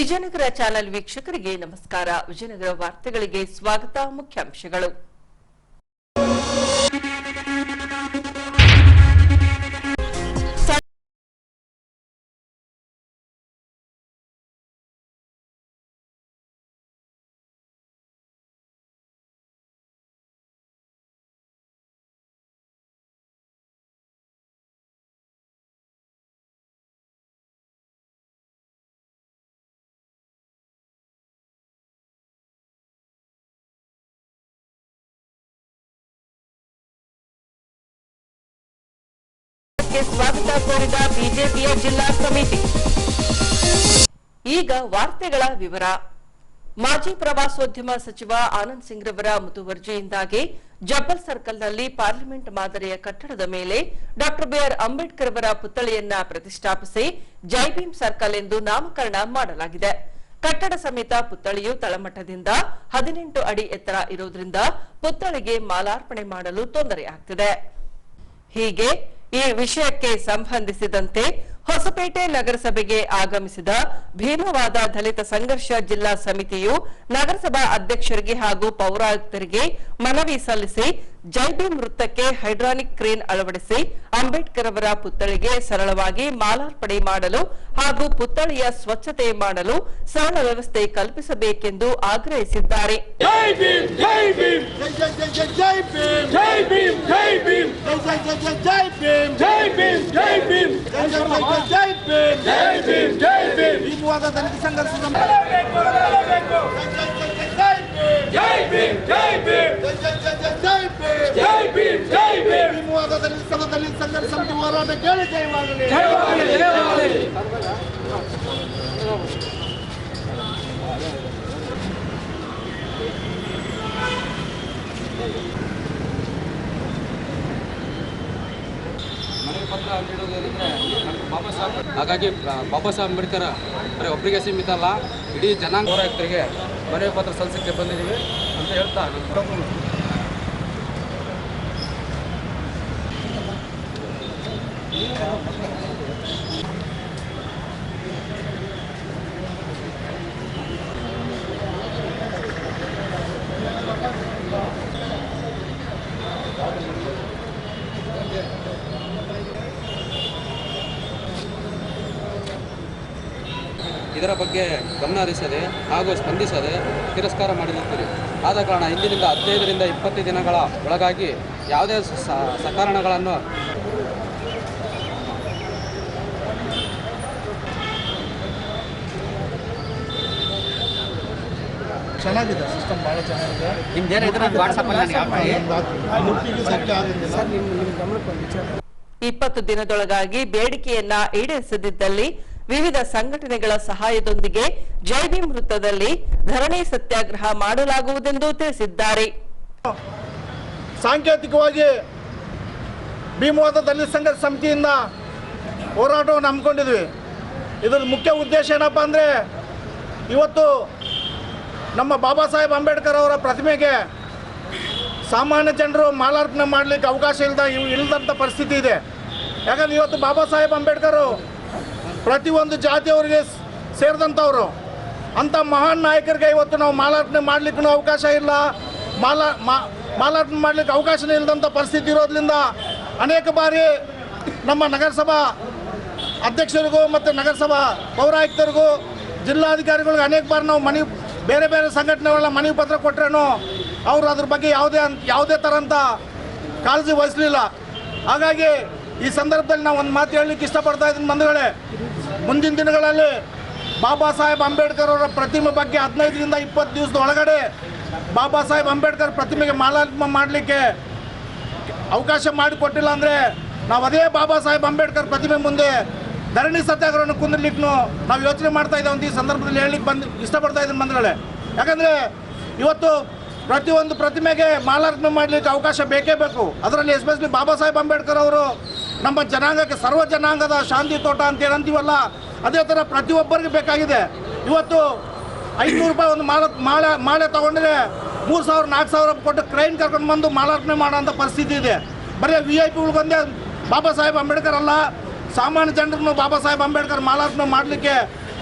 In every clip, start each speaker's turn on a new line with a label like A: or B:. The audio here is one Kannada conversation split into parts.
A: ವಿಜಯನಗರ ಚಾನೆಲ್ ವೀಕ್ಷಕರಿಗೆ ನಮಸ್ಕಾರ. ವಿಜಯನಗರ ವಾರ್ತೆಗಳಿಗೆ ಸ್ವಾಗತ. ಮುಖ್ಯಾಂಶಗಳು. ಸ್ವಾಗತ ಕೋರಿದ ಬಿಜೆಪಿಯ ಜಿಲ್ಲಾ ಸಮಿತಿ. ಈಗ ವಾರ್ತೆಗಳ ವಿವರ. ಮಾಜಿ ಪ್ರವಾಸೋದ್ಯಮ ಸಚಿವ ಆನಂದ್ ಸಿಂಗ್ ರವರ ಮುತುವರ್ಜಿಯಿಂದಾಗಿ ಜಬ್ಬಲ್ ಸರ್ಕಲ್ನಲ್ಲಿ ಪಾರ್ಲಿಮೆಂಟ್ ಮಾದರಿಯ ಕಟ್ಟಡದ ಮೇಲೆ ಡಾ ಬಿಆರ್ ಅಂಬೇಡ್ಕರ್ ಅವರ ಪುತ್ಥಳಿಯನ್ನ ಪ್ರತಿಷ್ಠಾಪಿಸಿ ಜೈ ಭೀಮ್ ಸರ್ಕಲ್ ಎಂದು ನಾಮಕರಣ ಮಾಡಲಾಗಿದೆ. ಕಟ್ಟಡ ಸಮೇತ ಪುತ್ಥಳಿಯು ತಳಮಟ್ಟದಿಂದ 18 ಅಡಿ ಎತ್ತರ ಇರುವುದರಿಂದ ಪುತ್ಥಳಿಗೆ ಮಾಲಾರ್ಪಣೆ ಮಾಡಲು ತೊಂದರೆಯಾಗುತ್ತಿದೆ. ಹೀಗೆ ಈ ವಿಷಯಕ್ಕೆ ಸಂಬಂಧಿಸಿದಂತೆ ಹೊಸಪೇಟೆ ನಗರಸಭೆಗೆ ಆಗಮಿಸಿದ ಭೀಮವಾದ ದಲಿತ ಸಂಘರ್ಷ ಜಿಲ್ಲಾ ಸಮಿತಿಯು ನಗರಸಭಾ ಅಧ್ಯಕ್ಷರಿಗೆ ಹಾಗೂ ಪೌರಾಯುಕ್ತರಿಗೆ ಮನವಿ ಸಲ್ಲಿಸಿ ಜೈ ಭೀಮ್ ವೃತ್ತಕ್ಕೆ ಹೈಡ್ರಾಲಿಕ್ ಕ್ರೇನ್ ಅಳವಡಿಸಿ ಅಂಬೇಡ್ಕರ್ ಅವರ ಪುತ್ಥಳಿಗೆ ಸರಳವಾಗಿ ಮಾಲಾರ್ಪಣೆ ಮಾಡಲು ಹಾಗೂ ಪುತ್ಥಳಿಯ ಸ್ವಚ್ಛತೆ ಮಾಡಲು ಸರಳ ವ್ಯವಸ್ಥೆ ಕಲ್ಪಿಸಬೇಕೆಂದು ಆಗ್ರಹಿಸಿದ್ದಾರೆ.
B: ಹಾಗಾಗಿ ಬಾಬಾ ಸಾಹೇಬ್ ಅಂಬೇಡ್ಕರ್ ಬರೀ ಒಬ್ಬರಿಗೆ ಸೀಮಿತ ಅಲ್ಲ, ಇಡೀ ಜನಾಂಗ ಪೌರಾಯುಕ್ತರಿಗೆ ಮನವಿ ಪತ್ರ ಸಲ್ಲಿಸಕ್ಕೆ ಬಂದಿದ್ದೀವಿ ಅಂತ ಹೇಳ್ತಾ ಇದರ ಬಗ್ಗೆ ಗಮನ ಹರಿಸದೆ ಹಾಗೂ ಸ್ಪಂದಿಸದೆ ತಿರಸ್ಕಾರ ಮಾಡಿರುತ್ತೀರಿ. ಆದ ಕಾರಣ ಇಂದಿನಿಂದ 15ರಿಂದ 20 ದಿನಗಳ ಒಳಗಾಗಿ ಯಾವುದೇ ಸಕಾರಣಗಳನ್ನು
C: ಚೆನ್ನಾಗಿದೆ. ಸಿಸ್ಟಮ್ ಭಾಳ ಚೆನ್ನಾಗಿದೆ.
A: 20 ದಿನದೊಳಗಾಗಿ ಬೇಡಿಕೆಯನ್ನ ಈಡೇರಿಸದಿದ್ದಲ್ಲಿ ವಿವಿಧ ಸಂಘಟನೆಗಳ ಸಹಾಯದೊಂದಿಗೆ ಜೈ ಭೀಮ್ ವೃತ್ತದಲ್ಲಿ ಧರಣಿ ಸತ್ಯಾಗ್ರಹ ಮಾಡಲಾಗುವುದೆಂದು ತಿಳಿಸಿದ್ದಾರೆ.
C: ಸಾಂಕೇತಿಕವಾಗಿ ಭೀಮವಾದ ದಲಿತ ಸಂಘರ್ಷ ಸಮಿತಿಯಿಂದ ಹೋರಾಟವನ್ನು ಹಮ್ಮಿಕೊಂಡಿದ್ವಿ. ಇದರ ಮುಖ್ಯ ಉದ್ದೇಶ ಏನಪ್ಪ ಅಂದರೆ, ಇವತ್ತು ನಮ್ಮ ಬಾಬಾ ಸಾಹೇಬ್ ಅಂಬೇಡ್ಕರ್ ಅವರ ಪ್ರತಿಮೆಗೆ ಸಾಮಾನ್ಯ ಜನರು ಮಾಲಾರ್ಪಣೆ ಮಾಡಲಿಕ್ಕೆ ಅವಕಾಶ ಇಲ್ಲದಂಥ ಪರಿಸ್ಥಿತಿ ಇದೆ. ಯಾಕಂದರೆ ಇವತ್ತು ಬಾಬಾ ಸಾಹೇಬ್ ಅಂಬೇಡ್ಕರ್ ಪ್ರತಿಯೊಂದು ಜಾತಿಯವರಿಗೆ ಸೇರಿದಂಥವ್ರು. ಅಂಥ ಮಹಾನ್ ನಾಯಕರಿಗೆ ಇವತ್ತು ನಾವು ಮಾಲಾರ್ಪಣೆ ಮಾಡಲಿಕ್ಕೂ ಅವಕಾಶ ಇಲ್ಲ, ಮಾಲಾರ್ಪಣೆ ಮಾಡಲಿಕ್ಕೆ ಅವಕಾಶನೇ ಇಲ್ಲದಂಥ ಪರಿಸ್ಥಿತಿ ಇರೋದ್ರಿಂದ ಅನೇಕ ಬಾರಿ ನಮ್ಮ ನಗರಸಭಾ ಅಧ್ಯಕ್ಷರಿಗೂ ಮತ್ತು ನಗರಸಭಾ ಪೌರಾಯುಕ್ತರಿಗೂ ಜಿಲ್ಲಾಧಿಕಾರಿಗಳಿಗೂ ಅನೇಕ ಬಾರಿ ನಾವು ಬೇರೆ ಬೇರೆ ಸಂಘಟನೆಗಳ ಮನವಿ ಪತ್ರ ಕೊಟ್ಟರೇನು ಅವರು ಅದ್ರ ಬಗ್ಗೆ ಯಾವುದೇ ಥರಂಥ ಕಾಳಜಿ ವಹಿಸಲಿಲ್ಲ. ಹಾಗಾಗಿ ಈ ಸಂದರ್ಭದಲ್ಲಿ ನಾವು ಒಂದು ಮಾತು ಹೇಳಲಿಕ್ಕೆ ಇಷ್ಟಪಡ್ತಾ ಇದ್ದೀನಿ ಬಂಧುಗಳೇ, ಮುಂದಿನ ದಿನಗಳಲ್ಲಿ ಬಾಬಾ ಸಾಹೇಬ್ ಅಂಬೇಡ್ಕರ್ ಅವರ ಪ್ರತಿಮೆ ಬಗ್ಗೆ 15ರಿಂದ 20 ದಿವಸದ ಒಳಗಡೆ ಬಾಬಾ ಸಾಹೇಬ್ ಅಂಬೇಡ್ಕರ್ ಪ್ರತಿಮೆಗೆ ಮಾಲಾರ್ಪಣೆ ಮಾಡಲಿಕ್ಕೆ ಅವಕಾಶ ಮಾಡಿಕೊಟ್ಟಿಲ್ಲ ಅಂದರೆ ನಾವು ಅದೇ ಬಾಬಾ ಸಾಹೇಬ್ ಅಂಬೇಡ್ಕರ್ ಪ್ರತಿಮೆ ಮುಂದೆ ಧರಣಿ ಸತ್ಯಾಗ್ರಹವನ್ನು ಕುಂದಿರ್ಲಿಕ್ಕೂ ನಾವು ಯೋಚನೆ ಮಾಡ್ತಾ ಇದ್ದೇವೆ ಅಂತ ಈ ಸಂದರ್ಭದಲ್ಲಿ ಹೇಳಲಿಕ್ಕೆ ಇಷ್ಟಪಡ್ತಾ ಇದ್ದೀನಿ ಬಂಧುಗಳೇ. ಯಾಕಂದರೆ ಇವತ್ತು ಪ್ರತಿಯೊಂದು ಪ್ರತಿಮೆಗೆ ಮಾಲಾರ್ಪಣೆ ಮಾಡಲಿಕ್ಕೆ ಅವಕಾಶ ಬೇಕೇ ಬೇಕು. ಅದರಲ್ಲಿ ಎಸ್ಪೆಷಲಿ ಬಾಬಾ ಸಾಹೇಬ್ ಅಂಬೇಡ್ಕರ್ ಅವರು ನಮ್ಮ ಜನಾಂಗಕ್ಕೆ ಸರ್ವ ಜನಾಂಗದ ಶಾಂತಿ ತೋಟ ಅಂತ ಏನಂತೀವಲ್ಲ, ಅದೇ ಥರ ಪ್ರತಿಯೊಬ್ಬರಿಗೆ ಬೇಕಾಗಿದೆ. ಇವತ್ತು 500 ರೂಪಾಯಿ ಒಂದು ಮಾಲೆ ತೊಗೊಂಡ್ರೆ 3000 4000 ಕೊಟ್ಟು ಕ್ರೈನ್ ಕರ್ಕೊಂಡು ಬಂದು ಮಾಲಾರ್ಪಣೆ ಮಾಡೋಂಥ ಪರಿಸ್ಥಿತಿ ಇದೆ. ಬರೀ VIP ಬಾಬಾ ಸಾಹೇಬ್ ಅಂಬೇಡ್ಕರ್ ಅಲ್ಲ, ಸಾಮಾನ್ಯ ಜನರನ್ನು ಬಾಬಾ ಸಾಹೇಬ್ ಅಂಬೇಡ್ಕರ್ ಮಾಲಾರ್ಪಣೆ ಮಾಡಲಿಕ್ಕೆ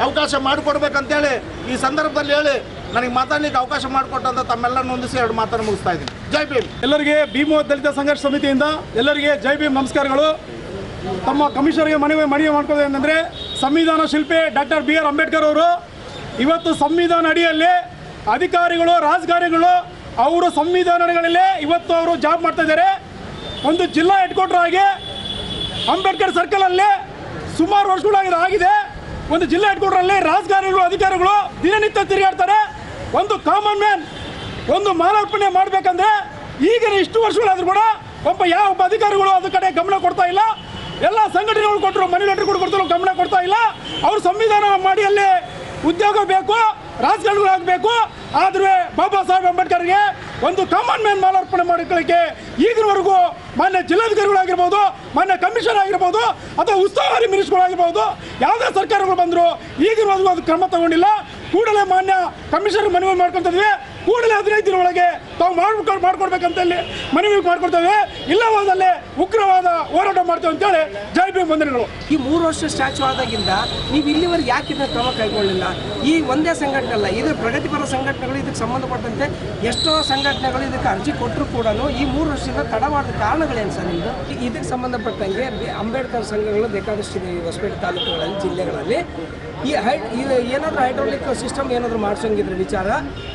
C: ಅವಕಾಶ ಮಾಡಿಕೊಡ್ಬೇಕಂತೇಳಿ ಈ ಸಂದರ್ಭದಲ್ಲಿ ಹೇಳಿ ನನಗೆ ಮಾತಾಡಲಿಕ್ಕೆ ಅವಕಾಶ ಮಾಡಿಕೊಟ್ಟಂತ ತಮ್ಮೆಲ್ಲರನ್ನು ಹೊಂದಿಸಿ 2 ಮಾತನ್ನು ಮುಗಿಸ್ತಾ ಇದ್ದೀನಿ. ಜೈ ಭೀಮ್.
D: ಎಲ್ಲರಿಗೆ ಭೀಮ ದಲಿತ ಸಂಘರ್ಷ ಸಮಿತಿಯಿಂದ ಎಲ್ಲರಿಗೆ ಜೈ ಭೀಮ್ ನಮಸ್ಕಾರಗಳು. ತಮ್ಮ ಕಮಿಷನರ್ಗೆ ಮನವಿ ಮಾಡ್ಕೊಳ್ಳೋದು ಏನಂದರೆ, ಸಂವಿಧಾನ ಶಿಲ್ಪಿ ಡಾಕ್ಟರ್ BR ಅಂಬೇಡ್ಕರ್ ಅವರು ಇವತ್ತು ಸಂವಿಧಾನ ಅಡಿಯಲ್ಲಿ ಅಧಿಕಾರಿಗಳು ರಾಜಕಾರಣಿಗಳು ಅವರು ಸಂವಿಧಾನಗಳಲ್ಲೇ ಇವತ್ತು ಅವರು ಜಾಬ್ ಮಾಡ್ತಾ ಇದ್ದಾರೆ. ಒಂದು ಜಿಲ್ಲಾ ಹೆಡ್ ಕ್ವಾರ್ಟರ್ ಆಗಿ ಅಂಬೇಡ್ಕರ್ ಸರ್ಕಲಲ್ಲಿ ಸುಮಾರು ವರ್ಷಗಳಾಗಿದೆ. ಒಂದು ಜಿಲ್ಲಾ ಹೆಡ್ ಕ್ವಾರ್ಟರಲ್ಲಿ ರಾಜಕಾರಣಿಗಳು ಅಧಿಕಾರಿಗಳು ದಿನನಿತ್ಯ ತಿರುಗಾಡ್ತಾರೆ. ಒಂದು ಕಾಮನ್ ಮ್ಯಾನ್ ಒಂದು ಮಾಲಾರ್ಪಣೆ ಮಾಡಬೇಕಂದ್ರೆ ಈಗಿನ ಇಷ್ಟು ವರ್ಷಗಳಾದ್ರೂ ಕೂಡ ಯಾವ ಅಧಿಕಾರಿಗಳು ಅದ್ರ ಕಡೆ ಗಮನ ಕೊಡ್ತಾ ಇಲ್ಲ. ಎಲ್ಲ ಸಂಘಟನೆಗಳು ಕೊಟ್ಟರು, ಮನಿ ಲೆಟರ್ಗಳು ಕೊಡ್ತಾರೆ, ಗಮನ ಕೊಡ್ತಾ ಇಲ್ಲ. ಅವರು ಸಂವಿಧಾನ ಮಾಡಿ ಅಲ್ಲಿ ಉದ್ಯೋಗ ಬೇಕು, ರಾಜಕಾರಣಿಗಳಾಗಬೇಕು. ಆದರೆ ಬಾಬಾ ಸಾಹೇಬ್ ಅಂಬೇಡ್ಕರ್ಗೆ ಒಂದು ಕಾಮನ್ ಮ್ಯಾನ್ ಮಾಲಾರ್ಪಣೆ ಮಾಡಿಕೊಳ್ಳಿಕ್ಕೆ ಈಗಿನವರೆಗೂ ಮಾನ್ಯ ಜಿಲ್ಲಾಧಿಕಾರಿಗಳಾಗಿರ್ಬೋದು, ಮಾನ್ಯ ಕಮಿಷನರ್ ಆಗಿರ್ಬೋದು, ಅಥವಾ ಉಸ್ತುವಾರಿ ಮಿನಿಸ್ಟರ್ಗಳಾಗಿರ್ಬೋದು, ಯಾವುದೇ ಸರ್ಕಾರಗಳು ಬಂದರೂ ಈಗಿನವರೆಗೂ ಅದು ಕ್ರಮ ತಗೊಂಡಿಲ್ಲ. ಕೂಡಲೇ ಮಾನ್ಯ ಕಮಿಷನರ್ ಮನವಿ ಮಾಡ್ಕೊಳ್ತಿದ್ವಿ, ಕೂಡಲೇ 15 ದಿನ ಒಳಗೆ ತಾವು ಮಾಡ್ಕೊಡ್ಬೇಕಂತೇಳಿ ಮನವಿ ಮಾಡ್ಕೊಳ್ತೇವೆ. ಇಲ್ಲ ಹೋದಲ್ಲೇ ಉಗ್ರವಾದ ಹೋರಾಟ ಮಾಡ್ತೇವೆ ಅಂತೇಳಿ ಜೈ ಭೀಮ್ ವಂದನೆಗಳು.
E: ಈ 3 ವರ್ಷ ಸ್ಟ್ಯಾಚ್ಯೂ ಆದಾಗಿಂದ ನೀವು ಇಲ್ಲಿವರೆಗೆ ಯಾಕೆ ಇದನ್ನ ಕ್ರಮ ಕೈಗೊಳ್ಳಿಲ್ಲ? ಈ ಒಂದೇ ಸಂಘಟನೆ ಅಲ್ಲ, ಇದು ಪ್ರಗತಿಪರ ಸಂಘಟನೆಗಳು ಇದಕ್ಕೆ ಸಂಬಂಧಪಟ್ಟಂತೆ ಎಷ್ಟೋ ಸಂಘಟನೆಗಳು ಇದಕ್ಕೆ ಅರ್ಜಿ ಕೊಟ್ಟರು ಕೂಡ ಈ 3 ವರ್ಷದಿಂದ ತಡ ಮಾಡಿದ ಕಾರಣಗಳೇನು ಸರ್ ನಿಮ್ಮದು? ಇದಕ್ಕೆ ಸಂಬಂಧಪಟ್ಟಂಗೆ ಅಂಬೇಡ್ಕರ್ ಸಂಘಗಳು ಬೇಕಾದಷ್ಟಿದೆ ಈ ಹೊಸಪೇಟೆ ತಾಲೂಕುಗಳಲ್ಲಿ, ಜಿಲ್ಲೆಗಳಲ್ಲಿ. ಇದು ಏನಾದರೂ ಹೈಡ್ರಾಲಿಕ್ ಸಿಸ್ಟಮ್ ಏನಾದರೂ ಮಾಡಿಸೋಂಗಿದ್ರೆ ವಿಚಾರ.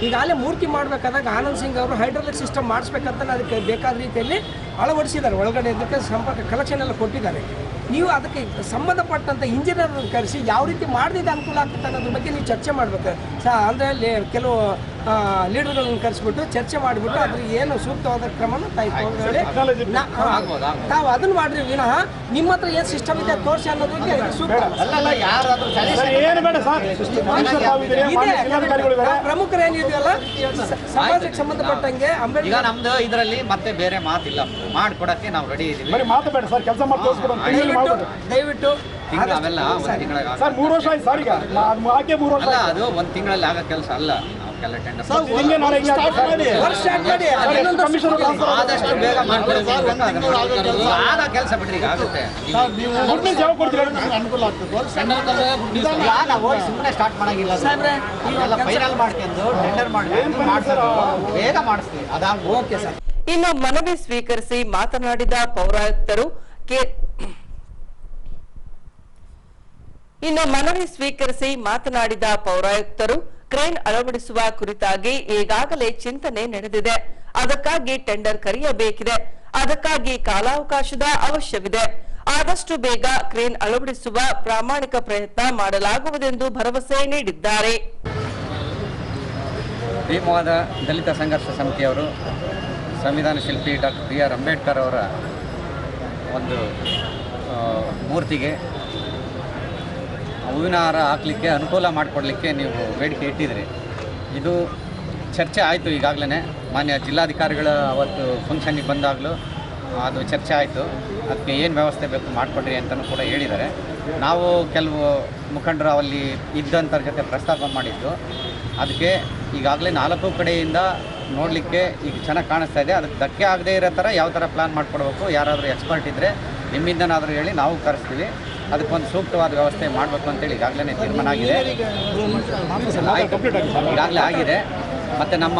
E: ಈಗಾಗಲೇ ಮೂರ್ತಿ ಮಾಡಬೇಕಾದಾಗ ಆನಂದ್ ಸಿಂಗ್ ಅವರು ಹೈಡ್ರಾಲಿಕ್ ಸಿಸ್ಟಮ್ ಮಾಡಿಸ್ಬೇಕಂತ ಅದಕ್ಕೆ ಬೇಕಾದ ರೀತಿಯಲ್ಲಿ ಅಳವಡಿಸಿದ್ದಾರೆ. ಒಳಗಡೆ ಇದಕ್ಕೆ ಸಂಪರ್ಕ ಕಲೆಕ್ಷನ್ ಎಲ್ಲ ಕೊಟ್ಟಿದ್ದಾರೆ. ನೀವು ಅದಕ್ಕೆ ಸಂಬಂಧಪಟ್ಟಂಥ ಇಂಜಿನಿಯರ್ ಕರೆಸಿ ಯಾವ ರೀತಿ ಮಾಡಿದ್ರೆ ಅನುಕೂಲ ಆಗ್ತದೆ ಅನ್ನೋದ್ರ ಬಗ್ಗೆ ನೀವು ಚರ್ಚೆ ಮಾಡಬೇಕು ಅಂದರೆ ಕೆಲವು ಲೀಡರ್ಗಳನ್ನು ಕರೆಸಿಬಿಟ್ಟು ಚರ್ಚೆ ಮಾಡಿಬಿಟ್ಟು ಅದ್ರ ಏನು ಸೂಕ್ತವಾದ ಕ್ರಮನ ತಾವು ಅದನ್ನು ಮಾಡಿರಿ ವಿನಃ ನಿಮ್ಮ ಹತ್ರ ಏನು ಸಿಸ್ಟಮ್ ಇದೆ ತೋರಿಸಿ ಅನ್ನೋದಕ್ಕೆ ಸೂಕ್ತ. ಪ್ರಮುಖರು ಏನಿದೆಯಲ್ಲ ಸಮಾಜಕ್ಕೆ ಸಂಬಂಧಪಟ್ಟಂಗೆ
F: ಈಗ ನಮ್ದು ಇದರಲ್ಲಿ ಮತ್ತೆ ಬೇರೆ ಮಾತಿಲ್ಲ, ಮಾಡ್ಕೊಡಕ್ಕೆ ನಾವು ರೆಡಿ ಇದೀವಿ.
E: ದಯವಿಟ್ಟು
F: ಅವೆಲ್ಲ ಒಂದು ತಿಂಗಳಿಗೆ
D: ಸರ್ 3 ವರ್ಷ ಆಯ್ತು ಸರ್. ಈಗ ಆಕೆ 3 ವರ್ಷ
F: ಅಲ್ಲ, ಅದು ಒಂದು ತಿಂಗಳಲ್ಲಿ ಆಗೋ ಕೆಲಸ ಅಲ್ಲ. ನಾವೆಲ್ಲ ಟೆಂಡರ್ ಆದಷ್ಟು ಬೇಗ ಮಾಡ್ಕೊಡ್ತೀವಿ. ಆಗ ಕೆಲಸ ಬಿಡ್ರಿ, ಈಗ ಆಗುತ್ತೆ.
C: ಅನುಕೂಲ ಆಗ್ತದೆ.
F: ನಾವು ಸುಮ್ಮನೆ ಸ್ಟಾರ್ಟ್ ಮಾಡಂಗಿಲ್ಲ, ಎಲ್ಲ ಫೈನಲ್ ಮಾಡ್ಕೊಂಡು ಟೆಂಡರ್ ಮಾಡ್ಕೊಂಡು ಬೇಗ ಮಾಡಿಸ್ತೀವಿ. ಅದಾಗ
E: ಓಕೆ ಸರ್.
A: ಇನ್ನು ಮನವಿ ಸ್ವೀಕರಿಸಿ ಮಾತನಾಡಿದ ಪೌರಾಯುಕ್ತರು ಕ್ರೇನ್ ಅಳವಡಿಸುವ ಕುರಿತಾಗಿ ಈಗಾಗಲೇ ಚಿಂತನೆ ನಡೆದಿದೆ. ಅದಕ್ಕಾಗಿ ಟೆಂಡರ್ ಕರೆಯಬೇಕಿದೆ. ಅದಕ್ಕಾಗಿ ಕಾಲಾವಕಾಶದ ಅವಶ್ಯವಿದೆ. ಆದಷ್ಟು ಬೇಗ ಕ್ರೇನ್ ಅಳವಡಿಸುವ ಪ್ರಾಮಾಣಿಕ ಪ್ರಯತ್ನ ಮಾಡಲಾಗುವುದೆಂದು ಭರವಸೆ ನೀಡಿದ್ದಾರೆ.
F: ಭೀಮವಾದ ದಲಿತ ಸಂಘರ್ಷ ಸಮಿತಿಯವರು ಸಂವಿಧಾನ ಶಿಲ್ಪಿ ಡಾಕ್ಟರ್ BR ಅಂಬೇಡ್ಕರ್ ಅವರ ಒಂದು ಮೂರ್ತಿಗೆ ಹೂವಿನ ಹಾರ ಹಾಕಲಿಕ್ಕೆ ಅನುಕೂಲ ಮಾಡಿಕೊಡ್ಲಿಕ್ಕೆ ನೀವು ಬೇಡಿಕೆ ಇಟ್ಟಿದ್ರಿ. ಇದು ಚರ್ಚೆ ಆಯಿತು. ಈಗಾಗಲೇ ಮಾನ್ಯ ಜಿಲ್ಲಾಧಿಕಾರಿಗಳ ಅವತ್ತು ಫಂಕ್ಷನ್ನಿಗೆ ಬಂದಾಗಲೂ ಅದು ಚರ್ಚೆ ಆಯಿತು. ಅದಕ್ಕೆ ಏನು ವ್ಯವಸ್ಥೆ ಬೇಕು ಮಾಡಿಕೊಡ್ರಿ ಅಂತಲೂ ಕೂಡ ಹೇಳಿದ್ದಾರೆ. ನಾವು ಕೆಲವು ಮುಖಂಡರು ಅಲ್ಲಿ ಇದ್ದಂಥವ್ರ ಜೊತೆ ಪ್ರಸ್ತಾಪ ಮಾಡಿದ್ದು. ಅದಕ್ಕೆ ಈಗಾಗಲೇ 4 ಕಡೆಯಿಂದ ನೋಡಲಿಕ್ಕೆ ಈಗ ಚೆನ್ನಾಗಿ ಕಾಣಿಸ್ತಾ ಇದೆ. ಅದಕ್ಕೆ ಧಕ್ಕೆ ಆಗದೇ ಇರೋ ಥರ ಯಾವ ಥರ ಪ್ಲ್ಯಾನ್ ಮಾಡಿಕೊಡ್ಬೇಕು, ಯಾರಾದರೂ ಎಕ್ಸ್ಪರ್ಟ್ ಇದ್ದರೆ ನಿಮ್ಮಿಂದನಾದರೂ ಹೇಳಿ ನಾವು ಕರೆಸ್ತೀವಿ. ಅದಕ್ಕೊಂದು ಸೂಕ್ತವಾದ ವ್ಯವಸ್ಥೆ ಮಾಡಬೇಕು ಅಂತೇಳಿ ಈಗಾಗಲೇ ತೀರ್ಮಾನ ಆಗಿದೆ, ಈಗಾಗಲೇ ಆಗಿದೆ. ಮತ್ತು ನಮ್ಮ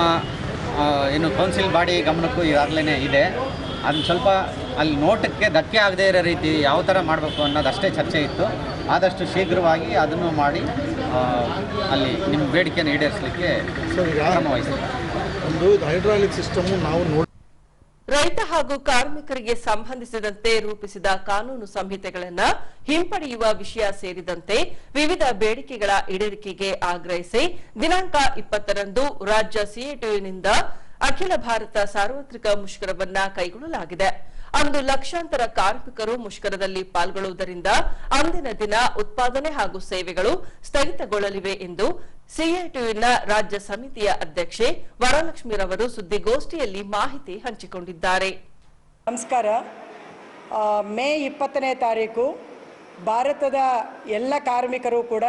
F: ಏನು ಕೌನ್ಸಿಲ್ ಬಾಡಿ ಗಮನಕ್ಕೂ ಈಗಾಗಲೇ ಇದೆ. ಅದನ್ನು ಸ್ವಲ್ಪ ಅಲ್ಲಿ ನೋಟಕ್ಕೆ ಧಕ್ಕೆ ಆಗದೇ ಇರೋ ರೀತಿ ಯಾವ ಥರ ಮಾಡಬೇಕು ಅನ್ನೋದಷ್ಟೇ ಚರ್ಚೆ ಇತ್ತು. ಆದಷ್ಟು ಶೀಘ್ರವಾಗಿ ಅದನ್ನು ಮಾಡಿ ಅಲ್ಲಿ ನಿಮ್ಮ ಬೇಡಿಕೆಯನ್ನು ಈಡೇರಿಸಲಿಕ್ಕೆ ಕ್ರಮ ವಹಿಸ್ತೀವಿ.
C: ಒಂದು ಹೈಡ್ರಾಲಿಕ್ ಸಿಸ್ಟಮ್ ನಾವು ನೋಡಿ
A: ರೈತ ಹಾಗೂ ಕಾರ್ಮಿಕರಿಗೆ ಸಂಬಂಧಿಸಿದಂತೆ ರೂಪಿಸಿದ ಕಾನೂನು ಸಂಹಿತೆಗಳನ್ನು ಹಿಂಪಡೆಯುವ ವಿಷಯ ಸೇರಿದಂತೆ ವಿವಿಧ ಬೇಡಿಕೆಗಳ ಈಡೇರಿಕೆಗೆ ಆಗ್ರಹಿಸಿ ದಿನಾಂಕ 20ರಂದು ರಾಜ್ಯ ಸಿಐಟಿಯುನಿಂದ ಅಖಿಲ ಭಾರತ ಸಾರ್ವತ್ರಿಕ ಮುಷ್ಕರವನ್ನ ಕೈಗೊಳ್ಳಲಾಗಿದೆ. ಅಂದು ಲಕ್ಷಾಂತರ ಕಾರ್ಮಿಕರು ಮುಷ್ಕರದಲ್ಲಿ ಪಾಲ್ಗೊಳ್ಳುವುದರಿಂದ ಅಂದಿನ ದಿನ ಉತ್ಪಾದನೆ ಹಾಗೂ ಸೇವೆಗಳು ಸ್ಥಗಿತಗೊಳ್ಳಲಿವೆ ಎಂದು ಸಿಐಟಿಯುನ ರಾಜ್ಯ ಸಮಿತಿಯ ಅಧ್ಯಕ್ಷೆ ವರಲಕ್ಷ್ಮಿರವರು ಸುದ್ದಿಗೋಷ್ಠಿಯಲ್ಲಿ ಮಾಹಿತಿ ಹಂಚಿಕೊಂಡಿದ್ದಾರೆ.
G: ನಮಸ್ಕಾರ. ಮೇ 20ನೇ ತಾರೀಕು ಭಾರತದ ಎಲ್ಲ ಕಾರ್ಮಿಕರು ಕೂಡ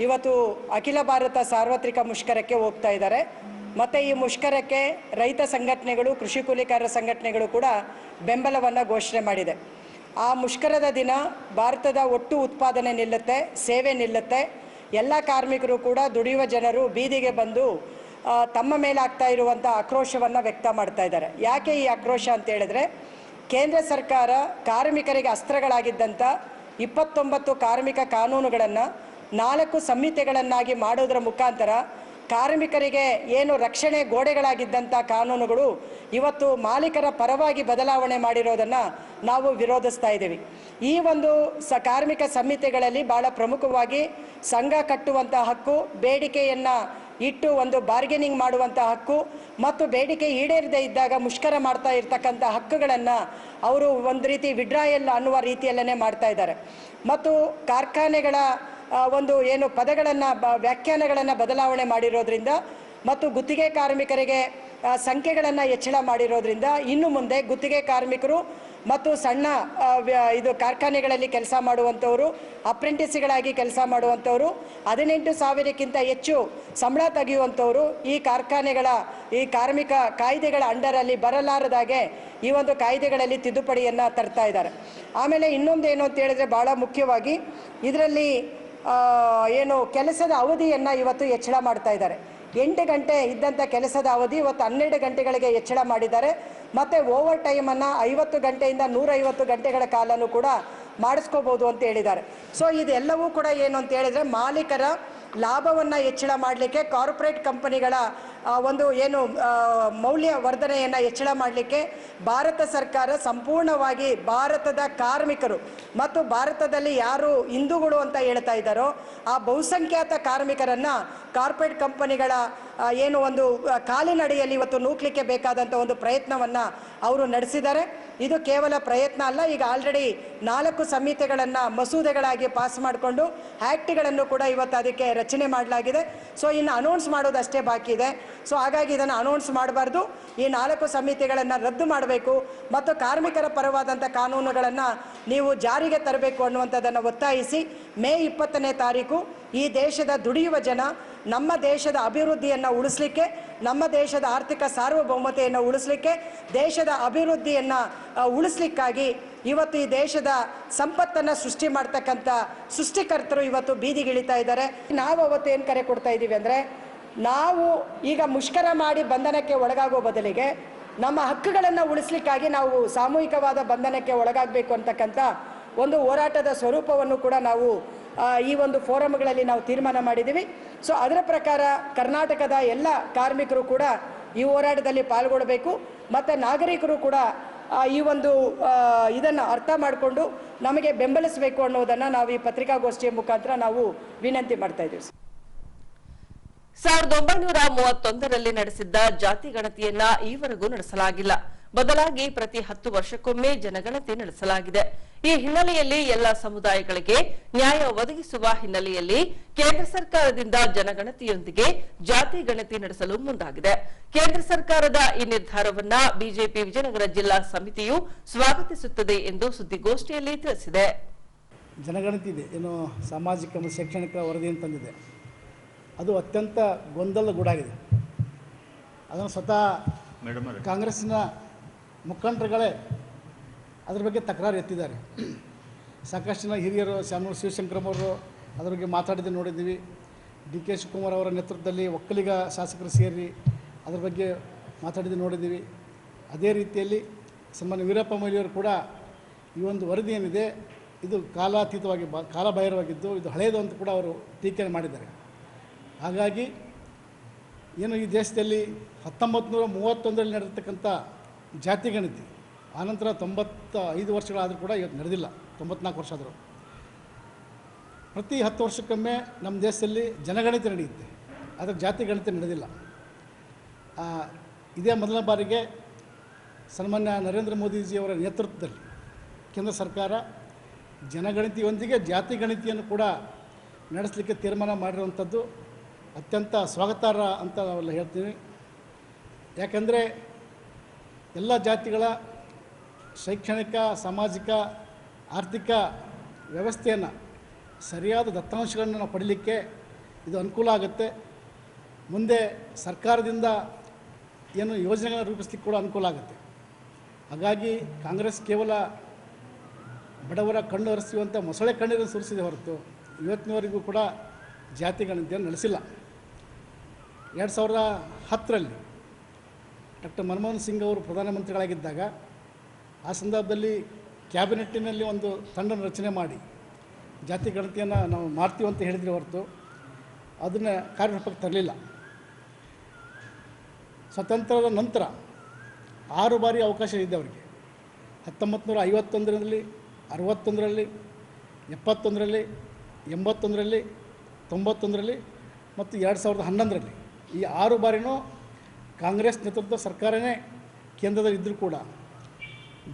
G: ಇವತ್ತು ಅಖಿಲ ಭಾರತ ಸಾರ್ವತ್ರಿಕ ಮುಷ್ಕರಕ್ಕೆ ಹೋಗ್ತಾ ಇದ್ದಾರೆ. ಮತ್ತು ಈ ಮುಷ್ಕರಕ್ಕೆ ರೈತ ಸಂಘಟನೆಗಳು, ಕೃಷಿ ಕೂಲಿಕಾರರ ಸಂಘಟನೆಗಳು ಕೂಡ ಬೆಂಬಲವನ್ನು ಘೋಷಣೆ ಮಾಡಿದೆ. ಆ ಮುಷ್ಕರದ ದಿನ ಭಾರತದ ಒಟ್ಟು ಉತ್ಪಾದನೆ ನಿಲ್ಲುತ್ತೆ, ಸೇವೆ ನಿಲ್ಲುತ್ತೆ. ಎಲ್ಲ ಕಾರ್ಮಿಕರು ಕೂಡ ದುಡಿಯುವ ಜನರು ಬೀದಿಗೆ ಬಂದು ತಮ್ಮ ಮೇಲೆ ಆಗ್ತಾ ಇರುವಂಥ ಆಕ್ರೋಶವನ್ನು ವ್ಯಕ್ತ ಮಾಡ್ತಾ ಇದ್ದಾರೆ. ಯಾಕೆ ಈ ಆಕ್ರೋಶ ಅಂತ ಹೇಳಿದ್ರೆ, ಕೇಂದ್ರ ಸರ್ಕಾರ ಕಾರ್ಮಿಕರಿಗೆ ಅಸ್ತ್ರಗಳಾಗಿದ್ದಂಥ 29 ಕಾರ್ಮಿಕ ಕಾನೂನುಗಳನ್ನು 4 ಸಂಹಿತೆಗಳನ್ನಾಗಿ ಮಾಡೋದರ ಮುಖಾಂತರ ಕಾರ್ಮಿಕರಿಗೆ ಏನು ರಕ್ಷಣೆ ಗೋಡೆಗಳಾಗಿದ್ದಂಥ ಕಾನೂನುಗಳು ಇವತ್ತು ಮಾಲೀಕರ ಪರವಾಗಿ ಬದಲಾವಣೆ ಮಾಡಿರೋದನ್ನು ನಾವು ವಿರೋಧಿಸ್ತಾ ಇದ್ದೀವಿ. ಈ ಒಂದು ಕಾರ್ಮಿಕ ಸಂಹಿತೆಗಳಲ್ಲಿ ಭಾಳ ಪ್ರಮುಖವಾಗಿ ಸಂಘ ಕಟ್ಟುವಂಥ ಹಕ್ಕು, ಬೇಡಿಕೆಯನ್ನು ಇಟ್ಟು ಒಂದು ಬಾರ್ಗೇನಿಂಗ್ ಮಾಡುವಂಥ ಹಕ್ಕು ಮತ್ತು ಬೇಡಿಕೆ ಈಡೇರದೇ ಇದ್ದಾಗ ಮುಷ್ಕರ ಮಾಡ್ತಾ ಇರ್ತಕ್ಕಂಥ ಹಕ್ಕುಗಳನ್ನು ಅವರು ಒಂದು ರೀತಿ ವಿಡ್ರಾಯಲ್ ಅನ್ನುವ ರೀತಿಯಲ್ಲೇ ಮಾಡ್ತಾ ಇದ್ದಾರೆ. ಮತ್ತು ಕಾರ್ಖಾನೆಗಳ ಒಂದು ಏನು ಪದಗಳನ್ನು ವ್ಯಾಖ್ಯಾನಗಳನ್ನು ಬದಲಾವಣೆ ಮಾಡಿರೋದ್ರಿಂದ ಮತ್ತು ಗುತ್ತಿಗೆ ಕಾರ್ಮಿಕರಿಗೆ ಸಂಖ್ಯೆಗಳನ್ನು ಹೆಚ್ಚಳ ಮಾಡಿರೋದ್ರಿಂದ ಇನ್ನು ಮುಂದೆ ಗುತ್ತಿಗೆ ಕಾರ್ಮಿಕರು ಮತ್ತು ಸಣ್ಣ ಇದು ಕಾರ್ಖಾನೆಗಳಲ್ಲಿ ಕೆಲಸ ಮಾಡುವಂಥವರು, ಅಪ್ರೆಂಟಿಸ್ಗಳಾಗಿ ಕೆಲಸ ಮಾಡುವಂಥವರು, 18,000ಕ್ಕಿಂತ ಹೆಚ್ಚು ಸಂಬಳ ತೆಗೆಯುವಂಥವರು ಈ ಕಾರ್ಖಾನೆಗಳ ಈ ಕಾರ್ಮಿಕ ಕಾಯ್ದೆಗಳ ಅಂಡರಲ್ಲಿ ಬರಲಾರದಾಗೆ ಈ ಒಂದು ಕಾಯ್ದೆಗಳಲ್ಲಿ ತಿದ್ದುಪಡಿಯನ್ನು ತರ್ತಾ ಇದ್ದಾರೆ. ಆಮೇಲೆ ಇನ್ನೊಂದೇನು ಅಂತ ಹೇಳಿದ್ರೆ ಭಾಳ ಮುಖ್ಯವಾಗಿ ಇದರಲ್ಲಿ ಏನು ಕೆಲಸದ ಅವಧಿಯನ್ನು ಇವತ್ತು ಹೆಚ್ಚಳ ಮಾಡ್ತಾ ಇದ್ದಾರೆ. 8 ಗಂಟೆ ಇದ್ದಂಥ ಕೆಲಸದ ಅವಧಿ ಇವತ್ತು 12 ಗಂಟೆಗಳಿಗೆ ಹೆಚ್ಚಳ ಮಾಡಿದ್ದಾರೆ. ಮತ್ತು ಓವರ್ ಟೈಮನ್ನು 50 ಗಂಟೆಯಿಂದ 150 ಗಂಟೆಗಳ ಕಾಲನೂ ಕೂಡ ಮಾಡಿಸ್ಕೋಬೋದು ಅಂತ ಹೇಳಿದ್ದಾರೆ. ಸೊ ಇದೆಲ್ಲವೂ ಕೂಡ ಏನು ಅಂತ ಹೇಳಿದರೆ ಮಾಲೀಕರ ಲಾಭವನ್ನು ಹೆಚ್ಚಳ ಮಾಡಲಿಕ್ಕೆ, ಕಾರ್ಪೊರೇಟ್ ಕಂಪನಿಗಳ ಒಂದು ಏನು ಮೌಲ್ಯ ವರ್ಧನೆಯನ್ನು ಹೆಚ್ಚಳ ಮಾಡಲಿಕ್ಕೆ ಭಾರತ ಸರ್ಕಾರ ಸಂಪೂರ್ಣವಾಗಿ ಭಾರತದ ಕಾರ್ಮಿಕರು ಮತ್ತು ಭಾರತದಲ್ಲಿ ಯಾರು ಹಿಂದೂಗಳು ಅಂತ ಹೇಳ್ತಾ ಇದ್ದಾರೋ ಆ ಬಹುಸಂಖ್ಯಾತ ಕಾರ್ಮಿಕರನ್ನು ಕಾರ್ಪೊರೇಟ್ ಕಂಪನಿಗಳ ಏನು ಒಂದು ಕಾಲಿನಡಿಯಲ್ಲಿ ಇವತ್ತು ನೂಕಲಿಕ್ಕೆ ಬೇಕಾದಂಥ ಒಂದು ಪ್ರಯತ್ನವನ್ನು ಅವರು ನಡೆಸಿದ್ದಾರೆ. ಇದು ಕೇವಲ ಪ್ರಯತ್ನ ಅಲ್ಲ, ಈಗ ಆಲ್ರೆಡಿ 4 ಸಂಹಿತೆಗಳನ್ನು ಮಸೂದೆಗಳಾಗಿ ಪಾಸ್ ಮಾಡಿಕೊಂಡು ಆ್ಯಕ್ಟ್ಗಳನ್ನು ಕೂಡ ಇವತ್ತು ಅದಕ್ಕೆ ರಚನೆ ಮಾಡಲಾಗಿದೆ. ಸೊ ಇನ್ನು ಅನೌನ್ಸ್ ಮಾಡೋದಷ್ಟೇ ಬಾಕಿ ಇದೆ. ಸೊ ಹಾಗಾಗಿ ಇದನ್ನು ಅನೌನ್ಸ್ ಮಾಡಬಾರ್ದು, ಈ 4 ಸಂಹಿತೆಗಳನ್ನು ರದ್ದು ಮಾಡಬೇಕು ಮತ್ತು ಕಾರ್ಮಿಕರ ಪರವಾದಂಥ ಕಾನೂನುಗಳನ್ನು ನೀವು ಜಾರಿಗೆ ತರಬೇಕು ಅನ್ನುವಂಥದ್ದನ್ನು ಒತ್ತಾಯಿಸಿ ಮೇ 20ನೇ ತಾರೀಕು ಈ ದೇಶದ ದುಡಿಯುವ ಜನ ನಮ್ಮ ದೇಶದ ಅಭಿವೃದ್ಧಿಯನ್ನು ಉಳಿಸಲಿಕ್ಕೆ, ನಮ್ಮ ದೇಶದ ಆರ್ಥಿಕ ಸಾರ್ವಭೌಮತೆಯನ್ನು ಉಳಿಸಲಿಕ್ಕೆ, ದೇಶದ ಅಭಿವೃದ್ಧಿಯನ್ನು ಉಳಿಸಲಿಕ್ಕಾಗಿ ಇವತ್ತು ಈ ದೇಶದ ಸಂಪತ್ತನ್ನು ಸೃಷ್ಟಿ ಮಾಡ್ತಕ್ಕಂಥ ಸೃಷ್ಟಿಕರ್ತರು ಇವತ್ತು ಬೀದಿಗಿಳಿತಾ ಇದ್ದಾರೆ. ನಾವು ಅವತ್ತು ಏನು ಕರೆ ಕೊಡ್ತಾ ಇದ್ದೀವಿ ಅಂದರೆ, ನಾವು ಈಗ ಮುಷ್ಕರ ಮಾಡಿ ಬಂಧನಕ್ಕೆ ಒಳಗಾಗೋ ಬದಲಿಗೆ ನಮ್ಮ ಹಕ್ಕುಗಳನ್ನು ಉಳಿಸಲಿಕ್ಕಾಗಿ ನಾವು ಸಾಮೂಹಿಕವಾದ ಬಂಧನಕ್ಕೆ ಒಳಗಾಗಬೇಕು ಅಂತಕ್ಕಂಥ ಒಂದು ಹೋರಾಟದ ಸ್ವರೂಪವನ್ನು ಕೂಡ ನಾವು ಈ ಒಂದು ಫೋರಮ್ಗಳಲ್ಲಿ ನಾವು ತೀರ್ಮಾನ ಮಾಡಿದ್ದೀವಿ. ಸೊ ಅದರ ಪ್ರಕಾರ ಕರ್ನಾಟಕದ ಎಲ್ಲ ಕಾರ್ಮಿಕರು ಕೂಡ ಈ ಹೋರಾಟದಲ್ಲಿ ಪಾಲ್ಗೊಳ್ಳಬೇಕು ಮತ್ತು ನಾಗರಿಕರು ಕೂಡ ಈ ಒಂದು ಇದನ್ನು ಅರ್ಥ ಮಾಡಿಕೊಂಡು ನಮಗೆ ಬೆಂಬಲಿಸಬೇಕು ಅನ್ನೋದನ್ನು ನಾವು ಈ ಪತ್ರಿಕಾಗೋಷ್ಠಿಯ ಮುಖಾಂತರ ನಾವು ವಿನಂತಿ ಮಾಡ್ತಾ ಇದ್ದೀವಿ.
A: 1931ರಲ್ಲಿ ನಡೆಸಿದ್ದ ಜಾತಿ ಗಣತಿಯನ್ನ ಈವರೆಗೂ ನಡೆಸಲಾಗಿಲ್ಲ. ಬದಲಾಗಿ ಪ್ರತಿ 10 ವರ್ಷಕ್ಕೊಮ್ಮೆ ಜನಗಣತಿ ನಡೆಸಲಾಗಿದೆ. ಈ ಹಿನ್ನೆಲೆಯಲ್ಲಿ ಎಲ್ಲ ಸಮುದಾಯಗಳಿಗೆ ನ್ಯಾಯ ಒದಗಿಸುವ ಹಿನ್ನೆಲೆಯಲ್ಲಿ ಕೇಂದ್ರ ಸರ್ಕಾರದಿಂದ ಜನಗಣತಿಯೊಂದಿಗೆ ಜಾತಿ ಗಣತಿ ನಡೆಸಲು ಮುಂದಾಗಿದೆ. ಕೇಂದ್ರ ಸರ್ಕಾರದ ಈ ನಿರ್ಧಾರವನ್ನ ಬಿಜೆಪಿ ವಿಜಯನಗರ ಜಿಲ್ಲಾ ಸಮಿತಿಯು ಸ್ವಾಗತಿಸುತ್ತದೆ ಎಂದು ಸುದ್ದಿಗೋಷ್ಠಿಯಲ್ಲಿ ತಿಳಿಸಿದೆ.
H: ಜನಗಣತಿ ಇದೆ, ಏನು ಸಾಮಾಜಿಕ ಮತ್ತು ಶೈಕ್ಷಣಿಕ ವರದಿ ಅಂತಂದಿದೆ, ಅದು ಅತ್ಯಂತ ಗೊಂದಲಗೂಡಾಗಿದೆ. ಅದನ್ನು ಸ್ವತಃ ಕಾಂಗ್ರೆಸ್ಸಿನ ಮುಖಂಡರುಗಳೇ ಅದ್ರ ಬಗ್ಗೆ ತಕರಾರು ಎತ್ತಿದ್ದಾರೆ. ಸಾಕಷ್ಟು ಜನ ಹಿರಿಯರು, ಶಿವಶಂಕರಮ್ಮವರು ಅದ್ರ ಬಗ್ಗೆ ಮಾತಾಡಿದ್ದು ನೋಡಿದ್ದೀವಿ. DK ಶಿವಕುಮಾರ್ ಅವರ ನೇತೃತ್ವದಲ್ಲಿ ಒಕ್ಕಲಿಗ ಶಾಸಕರು ಸೇರಿ ಅದ್ರ ಬಗ್ಗೆ ಮಾತಾಡಿದ್ದು ನೋಡಿದ್ದೀವಿ. ಅದೇ ರೀತಿಯಲ್ಲಿ ಸನ್ಮಾನ್ಯ ವೀರಪ್ಪ ಮೊಯ್ಲಿಯವರು ಕೂಡ ಈ ಒಂದು ವರದಿ ಏನಿದೆ ಇದು ಕಾಲಾತೀತವಾಗಿ ಕಾಲಬಾಹಿರವಾಗಿದ್ದು ಇದು ಹಳೆಯದು ಅಂತ ಕೂಡ ಅವರು ಟೀಕೆ ಮಾಡಿದ್ದಾರೆ. ಹಾಗಾಗಿ ಏನು ಈ ದೇಶದಲ್ಲಿ 1931ರಲ್ಲಿ ನಡೆದಿರ್ತಕ್ಕಂಥ ಜಾತಿ ಗಣತಿ ಆನಂತರ 95 ವರ್ಷಗಳಾದರೂ ಕೂಡ ಇವತ್ತು ನಡೆದಿಲ್ಲ. 94 ವರ್ಷ ಆದರೂ ಪ್ರತಿ 10 ವರ್ಷಕ್ಕೊಮ್ಮೆ ನಮ್ಮ ದೇಶದಲ್ಲಿ ಜನಗಣತಿ ನಡೆಯುತ್ತೆ, ಆದರೆ ಜಾತಿ ಗಣತಿ ನಡೆದಿಲ್ಲ. ಇದೇ ಮೊದಲ ಬಾರಿಗೆ ಸನ್ಮಾನ್ಯ ನರೇಂದ್ರ ಮೋದಿಜಿಯವರ ನೇತೃತ್ವದಲ್ಲಿ ಕೇಂದ್ರ ಸರ್ಕಾರ ಜನಗಣತಿಯೊಂದಿಗೆ ಜಾತಿ ಗಣತಿಯನ್ನು ಕೂಡ ನಡೆಸಲಿಕ್ಕೆ ತೀರ್ಮಾನ ಮಾಡಿರುವಂಥದ್ದು ಅತ್ಯಂತ ಸ್ವಾಗತಾರ್ಹ ಅಂತ ನಾವೆಲ್ಲ ಹೇಳ್ತೀವಿ. ಯಾಕೆಂದರೆ ಎಲ್ಲ ಜಾತಿಗಳ ಶೈಕ್ಷಣಿಕ, ಸಾಮಾಜಿಕ, ಆರ್ಥಿಕ ವ್ಯವಸ್ಥೆಯನ್ನು ಸರಿಯಾದ ದತ್ತಾಂಶಗಳನ್ನು ನಾವು ಪಡೀಲಿಕ್ಕೆ ಇದು ಅನುಕೂಲ ಆಗುತ್ತೆ. ಮುಂದೆ ಸರ್ಕಾರದಿಂದ ಏನು ಯೋಜನೆಗಳನ್ನು ರೂಪಿಸಲಿಕ್ಕೆ ಕೂಡ ಅನುಕೂಲ ಆಗುತ್ತೆ. ಹಾಗಾಗಿ ಕಾಂಗ್ರೆಸ್ ಕೇವಲ ಬಡವರ ಕಣ್ಣು ಹರಿಸುವಂಥ ಮೊಸಳೆ ಕಣ್ಣೀರನ್ನು ಸುರಿಸಿದೆ ಹೊರತು ಇವತ್ತಿನವರೆಗೂ ಕೂಡ ಜಾತಿ ಗಣತಿಯನ್ನು ನಡೆಸಿಲ್ಲ. 2010ರಲ್ಲಿ ಡಾಕ್ಟರ್ ಮನಮೋಹನ್ ಸಿಂಗ್ ಅವರು ಪ್ರಧಾನಮಂತ್ರಿಗಳಾಗಿದ್ದಾಗ ಆ ಸಂದರ್ಭದಲ್ಲಿ ಕ್ಯಾಬಿನೆಟ್ಟಿನಲ್ಲಿ ಒಂದು ತಂಡ ರಚನೆ ಮಾಡಿ ಜಾತಿ ಗಣತಿಯನ್ನು ನಾವು ಮಾಡ್ತೀವಿ ಅಂತ ಹೇಳಿದ್ರೆ ಹೊರತು ಅದನ್ನು ಕಾರ್ಯರೂಪಕ್ಕೆ ತರಲಿಲ್ಲ. ಸ್ವತಂತ್ರದ ನಂತರ 6 ಬಾರಿ ಅವಕಾಶ ಇದೆ ಅವರಿಗೆ. 1951ರಲ್ಲಿ, 61ರಲ್ಲಿ, 71ರಲ್ಲಿ, 81ರಲ್ಲಿ, 91ರಲ್ಲಿ ಮತ್ತು 2011ರಲ್ಲಿ ಈ 6 ಬಾರಿನೂ ಕಾಂಗ್ರೆಸ್ ನೇತೃತ್ವದ ಸರ್ಕಾರನೇ ಕೇಂದ್ರದಲ್ಲಿ ಇದ್ದರೂ ಕೂಡ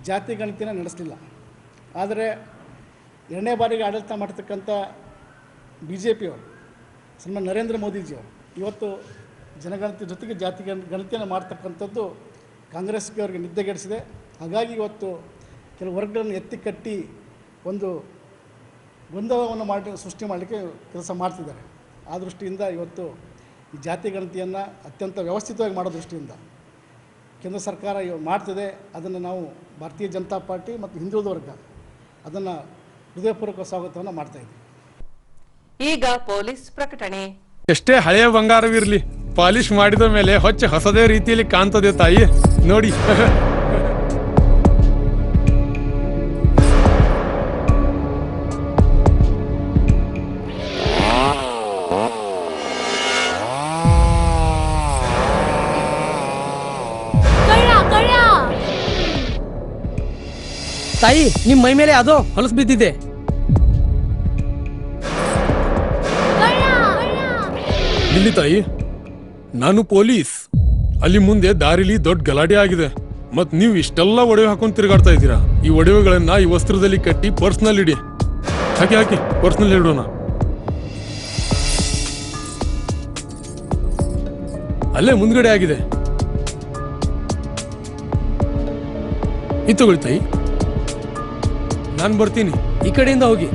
H: ಜಾತಿ ಗಣತಿನ ನಡೆಸಲಿಲ್ಲ. ಆದರೆ 2ನೇ ಬಾರಿಗೆ ಆಡಳಿತ ಮಾಡ್ತಕ್ಕಂಥ BJPಯವರು ಸನ್ಮಾನ್ಯ ನರೇಂದ್ರ ಮೋದಿಜಿಯವರು ಇವತ್ತು ಜನಗಣತಿ ಜೊತೆಗೆ ಜಾತಿ ಗಣತಿಯನ್ನು ಮಾಡ್ತಕ್ಕಂಥದ್ದು ಕಾಂಗ್ರೆಸ್ಗೆ ಅವರಿಗೆ ನಿದ್ದೆಗೆಡಿಸಿದೆ. ಹಾಗಾಗಿ ಇವತ್ತು ಕೆಲವು ವರ್ಗಗಳನ್ನು ಎತ್ತಿ ಕಟ್ಟಿ ಒಂದು ಗೊಂದಲವನ್ನು ಸೃಷ್ಟಿ ಮಾಡಲಿಕ್ಕೆ ಕೆಲಸ ಮಾಡ್ತಿದ್ದಾರೆ. ಆ ದೃಷ್ಟಿಯಿಂದ ಇವತ್ತು ಈ ಜಾತಿ ಗಣತಿಯನ್ನು ಅತ್ಯಂತ ವ್ಯವಸ್ಥಿತವಾಗಿ ಮಾಡೋ ದೃಷ್ಟಿಯಿಂದ ಕೇಂದ್ರ ಸರ್ಕಾರ ಮಾಡ್ತಿದೆ. ಅದನ್ನು ನಾವು ಭಾರತೀಯ ಜನತಾ ಪಾರ್ಟಿ ಮತ್ತು ಹಿಂದುಳಿದ ವರ್ಗ ಅದನ್ನು ಹೃದಯಪೂರ್ವಕ ಸ್ವಾಗತವನ್ನು ಮಾಡ್ತಾಯಿದ್ದೀವಿ.
A: ಈಗ ಪೊಲೀಸ್ ಪ್ರಕಟಣೆ.
I: ಎಷ್ಟೇ ಹಳೆಯ ಬಂಗಾರವಿರಲಿ, ಪಾಲಿಶ್ ಮಾಡಿದ ಮೇಲೆ ಹೊಸದೇ ರೀತಿಯಲ್ಲಿ ಕಾಣ್ತದೆ ತಾಯಿ, ನೋಡಿ.
E: ತಾಯಿ, ನಿಮ್ಮ ಮೈ ಮೇಲೆ ಅದು ಹೊಲಸು ಬಿದ್ದಿದೆ.
I: ಇಲ್ಲಿ ತಾಯಿ, ನಾನು ಪೊಲೀಸ್. ಅಲ್ಲಿ ಮುಂದೆ ದಾರಿಲಿ ದೊಡ್ಡ ಗಲಾಟೆ ಆಗಿದೆ. ಮತ್ ನೀವು ಇಷ್ಟೆಲ್ಲ ಒಡವೆ ಹಾಕೊಂಡು ತಿರುಗಾಡ್ತಾ ಇದ್ದೀರಾ. ಈ ಒಡವೆಗಳನ್ನ ಈ ವಸ್ತ್ರದಲ್ಲಿ ಕಟ್ಟಿ ಪರ್ಸ್ನಲ್ಲಿ ಇಡಿ. ಹಾಕಿ ಪರ್ಸ್ನಲ್ಲಿ ಇಡೋಣ. ಅಲ್ಲೇ ಮುಂದ್ಗಡೆ ಆಗಿದೆ. ಇದು ತಗೊಳ್ಳಿ ತಾಯಿ, ನಾನು ಬರ್ತೀನಿ.
E: ಈ ಕಡೆಯಿಂದ ಹೋಗಿ.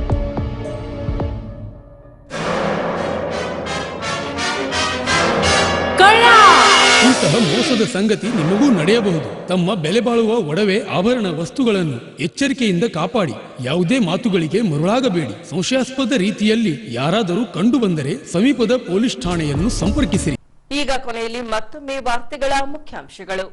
I: ಇಂತಹ ಮೋಸದ ಸಂಗತಿ ನಿಮಗೂ ನಡೆಯಬಹುದು. ತಮ್ಮ ಬೆಲೆ ಬಾಳುವ ಒಡವೆ ಆಭರಣ ವಸ್ತುಗಳನ್ನು ಎಚ್ಚರಿಕೆಯಿಂದ ಕಾಪಾಡಿ. ಯಾವುದೇ ಮಾತುಗಳಿಗೆ ಮರುಳಾಗಬೇಡಿ. ಸಂಶಯಾಸ್ಪದ ರೀತಿಯಲ್ಲಿ ಯಾರಾದರೂ ಕಂಡು ಬಂದರೆ ಸಮೀಪದ ಪೊಲೀಸ್ ಠಾಣೆಯನ್ನು ಸಂಪರ್ಕಿಸಿರಿ.
A: ಈಗ ಕೊನೆಯಲ್ಲಿ ಮತ್ತೊಮ್ಮೆ ವಾರ್ತೆಗಳ ಮುಖ್ಯಾಂಶಗಳು.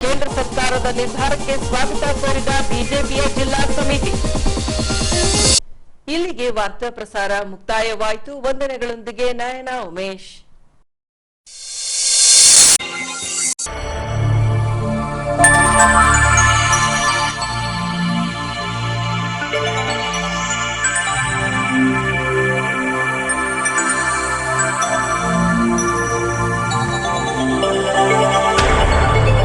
A: ಕೇಂದ್ರ ಸರ್ಕಾರದ ನಿರ್ಧಾರಕ್ಕೆ ಸ್ವಾಗತ ಕೋರಿದ ಬಿಜೆಪಿಯ ಜಿಲ್ಲಾ ಸಮಿತಿ. ಇಲ್ಲಿಗೆ ವಾರ್ತಾ ಪ್ರಸಾರ ಮುಕ್ತಾಯವಾಯಿತು. ವಂದನೆಗಳೊಂದಿಗೆ ನಯನ ಉಮೇಶ್.